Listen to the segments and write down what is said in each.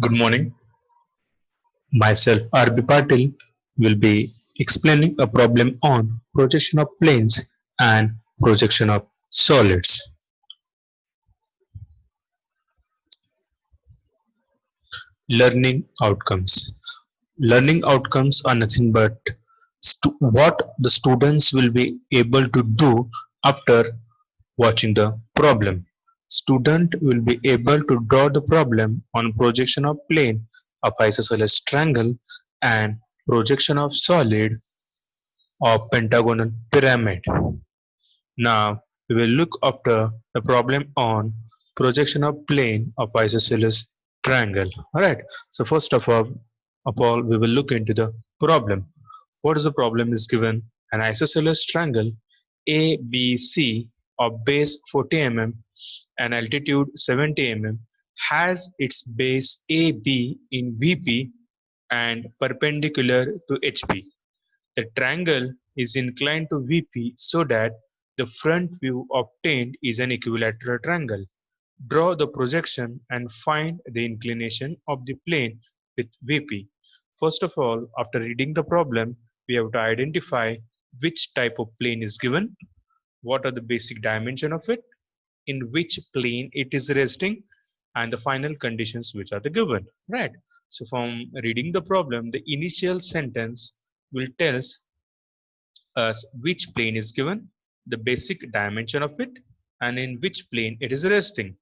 Good morning. Myself, R.B. Patil, will be explaining a problem on projection of planes and projection of solids. Learning outcomes. Learning outcomes are nothing but what the students will be able to do after watching the problem. Student will be able to draw the problem on projection of plane of isosceles triangle and projection of solid of pentagonal pyramid. Now we will look after the problem on projection of plane of isosceles triangle. Alright, so first of all we will look into the problem. What is the problem is given? An isosceles triangle ABC of base 40 mm and altitude 70 mm has its base AB in VP and perpendicular to HP. The triangle is inclined to VP so that the front view obtained is an equilateral triangle. Draw the projection and find the inclination of the plane with VP. First of all, after reading the problem, we have to identify which type of plane is given, what are the basic dimension of it, in which plane it is resting, and the final conditions which are the given. Right. So from reading the problem, the initial sentence will tell us which plane is given, the basic dimension of it, and in which plane it is resting.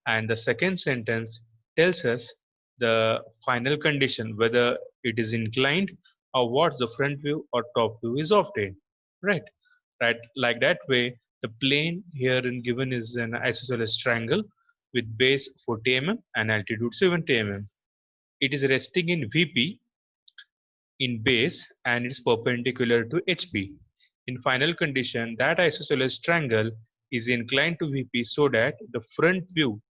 And the second sentence tells us the final condition, whether it is inclined or what the front view or top view is obtained. Right, right. Like that way, the plane here in given is an isosceles triangle with base 40 mm and altitude 70 mm. It is resting in VP in base and it's perpendicular to HP. In final condition, that isosceles triangle is inclined to VP so that the front view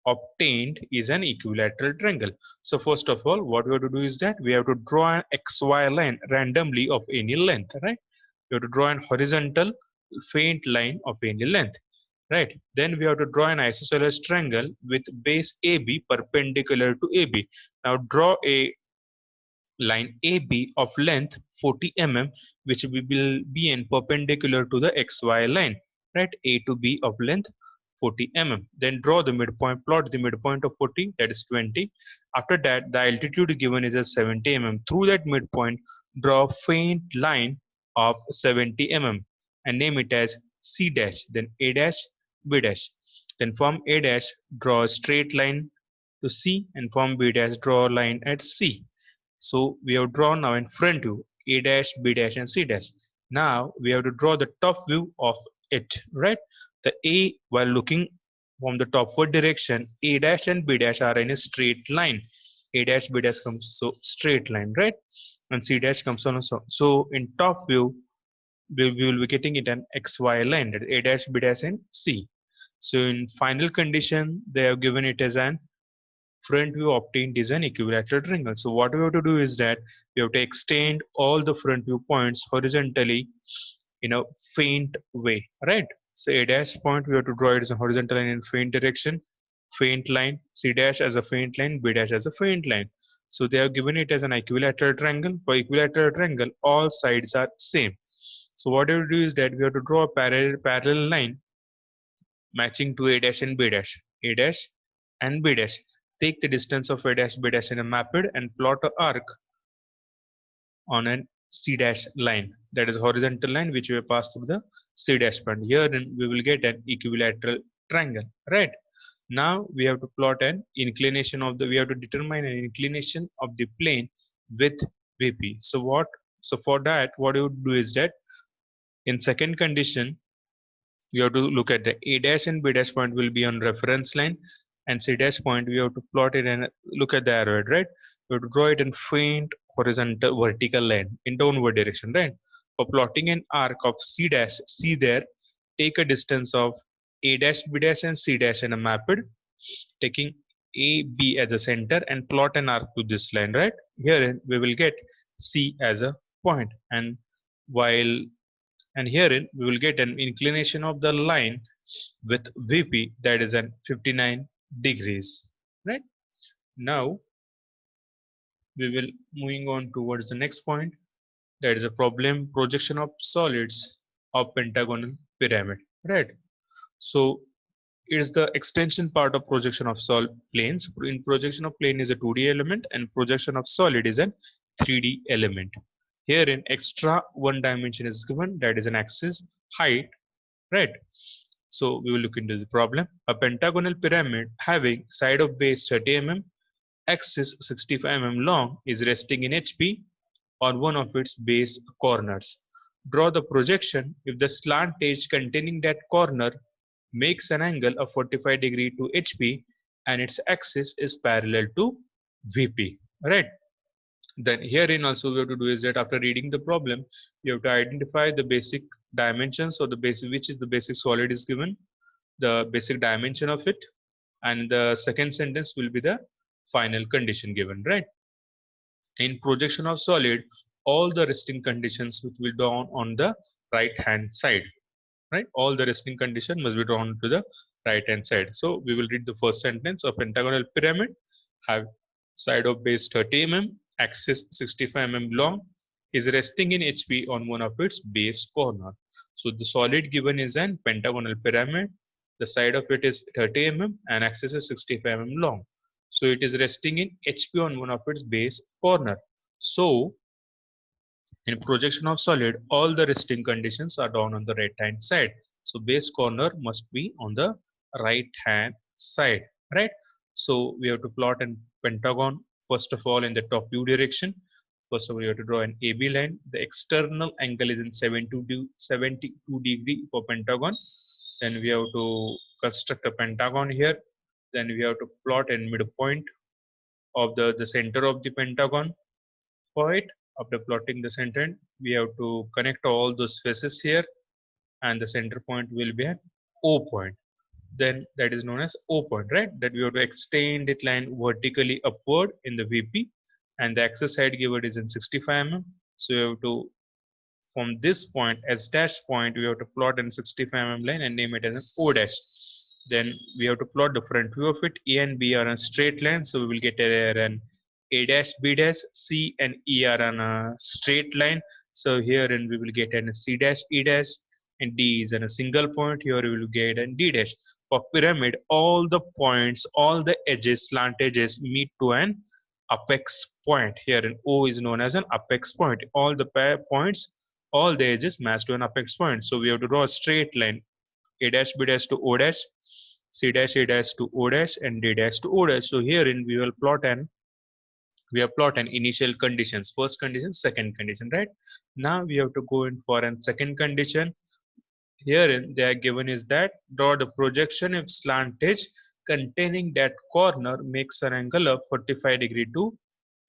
obtained is an equilateral triangle. So first of all, what we have to do is that we have to draw an XY line randomly of any length, right? We have to draw an horizontal faint line of any length, right? Then we have to draw an isosceles triangle with base AB perpendicular to AB. Now draw a line AB of length 40 mm which will be in perpendicular to the XY line, right? A to B of length 40 mm. Then draw the midpoint, plot the midpoint of 40, that is 20. After that, the altitude given is at 70 mm. Through that midpoint, draw a faint line of 70 mm and name it as C dash, then A dash, B dash. Then from A dash, draw a straight line to C, and from B dash, draw a line at C. So we have drawn now in front view A dash, B dash and C dash. Now we have to draw the top view of it, right? The A, while looking from the topward direction, A dash and B dash are in a straight line. A dash, B dash comes so straight line, right? And C dash comes on so. So in top view, we will be getting it an XY line, that A dash, B dash and C. So in final condition, they have given it as an front view obtained is an equilateral triangle. So what we have to do is that we have to extend all the front view points horizontally in a faint way, right? So A dash point we have to draw it as a horizontal line in faint direction, faint line, C dash as a faint line, B dash as a faint line. So they have given it as an equilateral triangle. For equilateral triangle, all sides are same. So what we have to do is that we have to draw a parallel line matching to A dash and B dash, A dash and B dash. Take the distance of A dash, B dash in a maped and plot a arc on an C dash line, that is a horizontal line which will pass through the C dash point. Here we will get an equilateral triangle, right? Now we have to plot an inclination of the, we have to determine an inclination of the plane with VP. So what, so for that what you would do is that in second condition we have to look at the A dash and B dash point will be on reference line, and C dash point we have to plot it and look at the arrowhead, right? We have to draw it in faint horizontal vertical line in downward direction, right? For plotting an arc of C dash, C there, take a distance of A dash, B dash and C dash in a maped, taking A, B as a center and plot an arc to this line, right? Here we will get C as a point, and while and herein we will get an inclination of the line with VP, that is an 59 degrees, right? Now we will moving on towards the next point, that is a problem projection of solids of pentagonal pyramid, right? So it's the extension part of projection of solid planes. In projection of plane is a 2D element and projection of solid is a 3D element. Here an extra one dimension is given, that is an axis height, right? So we will look into the problem. A pentagonal pyramid having side of base 30 mm, axis 65 mm long is resting in HP on one of its base corners. Draw the projection if the slant edge containing that corner makes an angle of 45 degree to HP and its axis is parallel to VP. Right. Then herein also we have to do is that after reading the problem, you have to identify the basic dimensions or the basic, which is the basic solid is given, the basic dimension of it, and the second sentence will be the final condition given, right? In projection of solid, all the resting conditions will be drawn on the right hand side, right? All the resting condition must be drawn to the right hand side. So we will read the first sentence. Of pentagonal pyramid have side of base 30 mm, axis 65 mm long, is resting in HP on one of its base corner. So the solid given is an pentagonal pyramid. The side of it is 30 mm and axis is 65 mm long. So it is resting in HP on one of its base corner. So in projection of solid, all the resting conditions are down on the right hand side. So base corner must be on the right hand side, right? So we have to plot a pentagon first of all in the top view direction. First of all, you have to draw an AB line. The external angle is in 72 degree for pentagon. Then we have to construct a pentagon here. Then we have to plot a midpoint of the center of the pentagon. For it, after plotting the center, we have to connect all those faces here, and the center point will be an O point. Then that is known as O point, right? That we have to extend it line vertically upward in the VP, and the axis height given is in 65 mm. So we have to, from this point as dash point, we have to plot in 65 mm line and name it as an O dash. Then we have to plot the front view of it. A and B are on straight line, so we will get an A dash, B dash, C and E are on a straight line. So here and we will get an C dash, E dash, and D is on a single point. Here we will get an D dash. For pyramid, all the points, all the edges, slant edges meet to an apex point. Here in O is known as an apex point. All the points, all the edges match to an apex point. So we have to draw a straight line. A dash, B dash to O dash, C dash, A dash to O dash, and D dash to O dash. So herein we will plot an initial conditions, first condition, second condition, right? Now we have to go in for an second condition. Herein they are given is that draw the projection if slant edge containing that corner makes an angle of 45 degree to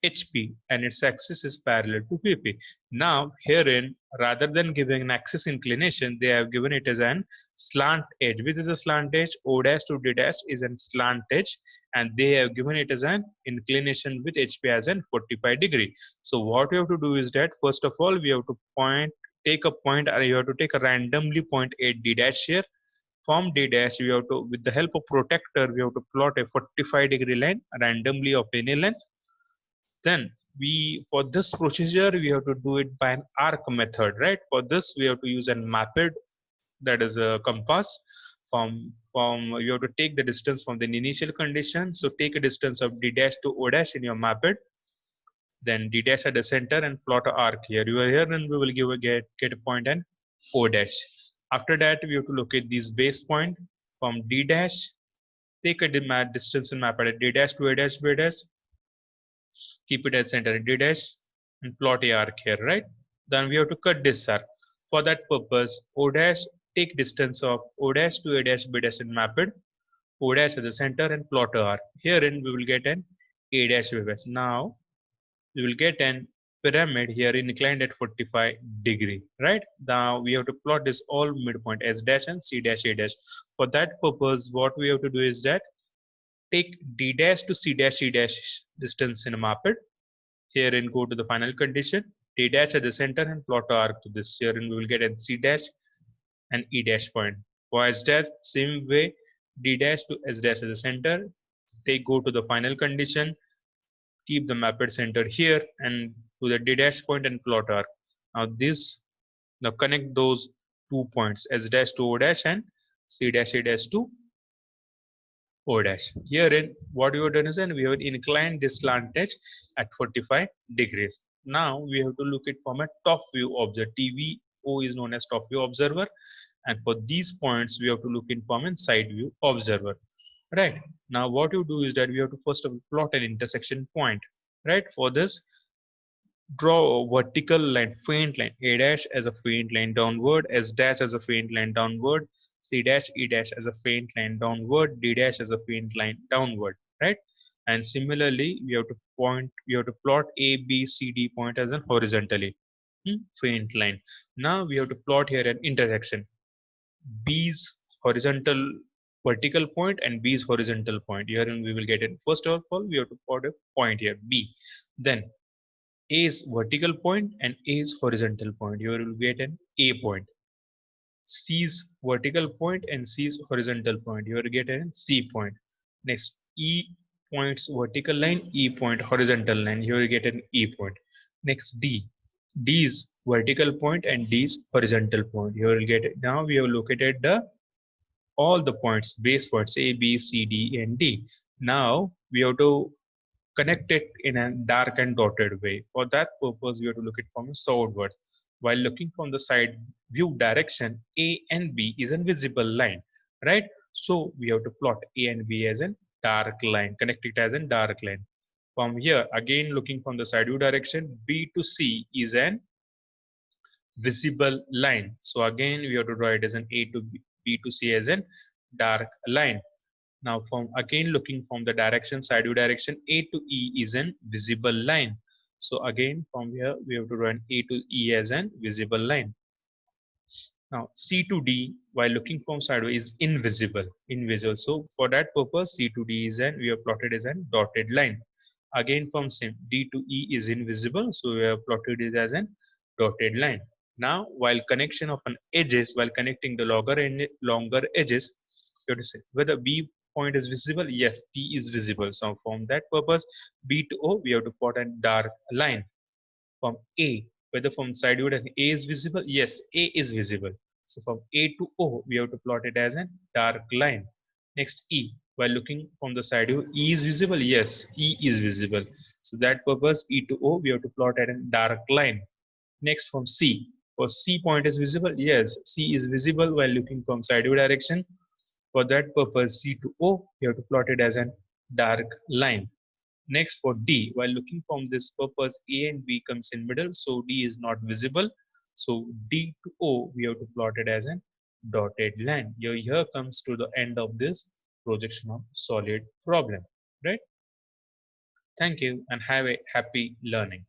HP and its axis is parallel to VP. Now herein, rather than giving an axis inclination, they have given it as an slant edge. Which is a slant edge? O dash to D dash is a slant edge, and they have given it as an inclination with HP as an 45 degree. So what we have to do is that first of all we have to take a point, or you have to take a randomly point at D dash here. From D dash, we have to, with the help of protractor, we have to plot a 45 degree line randomly of any length. Then for this procedure we have to do it by an arc method, right? For this we have to use a maped, that is a compass. From you have to take the distance from the initial condition. So take a distance of D dash to O dash in your maped, then D dash at the center and plot an arc here. You are here and we will get a point and O dash. After that we have to locate these base point from D dash, take a distance and map at D dash to A dash, B dash, keep it at center D dash and plot a arc here, right? Then we have to cut this arc. For that purpose, O dash, take distance of O dash to A dash, B dash and map it. O dash at the center and plot a arc. Herein we will get an A dash, B dash. Now we will get an pyramid here inclined at 45 degree, right? Now we have to plot this all midpoint S dash and C dash, A dash. For that purpose, what we have to do is that take D dash to C dash, E dash distance in a map it. Here and go to the final condition, D dash at the center and plot a arc to this. Here and we will get a C dash and E dash point. For S dash, same way, D dash to S dash at the center go to the final condition, keep the mapped center here and to the D dash point and plot arc. Now connect those 2 points S dash to O dash and C dash A dash to O dash. Herein, what we have done is, and we have inclined this slant edge at 45 degrees. Now we have to look it from a top view observer. TVO is known as top view observer, and for these points we have to look in from a side view observer. Right. Now what you do is that we have to first of all plot an intersection point. Right. For this, draw a vertical line, faint line, A dash as a faint line downward, S dash as a faint line downward, C dash, E dash as a faint line downward, D dash as a faint line downward, right? And similarly, we have to plot A, B, C, D point as an horizontally, faint line. Now we have to plot here an intersection, B's horizontal vertical point and B's horizontal point. Here we will get it. First of all, we have to plot a point here, B. Then A's vertical point and A's horizontal point. You will get an A point. C's vertical point and C's horizontal point. You will get a C point. Next, E points vertical line, E point horizontal line. You will get an E point. Next, D. D's vertical point and D's horizontal point. You will get it. Now we have located all the points, base points A, B, C, D, and D. Now we have to connect it in a dark and dotted way. For that purpose, we have to look it from southward. While looking from the side view direction, A and B is a visible line, right? So we have to plot A and B as a dark line, connect it as a dark line. From here, again looking from the side view direction, B to C is an visible line. So again, we have to draw it as an A to B to C as a dark line. Now from again looking from the direction, side view direction, A to E is an visible line. So again from here we have to run A to E as an visible line. Now C to D while looking from sideways is invisible. So for that purpose C to D is an we have plotted as an dotted line. Again from same D to E is invisible, so we have plotted it as an dotted line. Now while connection of an edges, while connecting the longer edges, you have to say whether B point is visible. Yes, B is visible. So from that purpose, B to O we have to plot a dark line. From A, whether from side view A is visible. Yes, A is visible. So from A to O we have to plot it as a dark line. Next E, while looking from the side view, E is visible. Yes, E is visible. So that purpose E to O we have to plot at a dark line. Next from C, for C point is visible. Yes, C is visible while looking from side view direction. For that purpose, C to O, you have to plot it as a dark line. Next for D, while looking from this purpose, A and B comes in middle, so D is not visible. So D to O, we have to plot it as a dotted line. Here comes to the end of this projection of solid problem, right? Thank you and have a happy learning.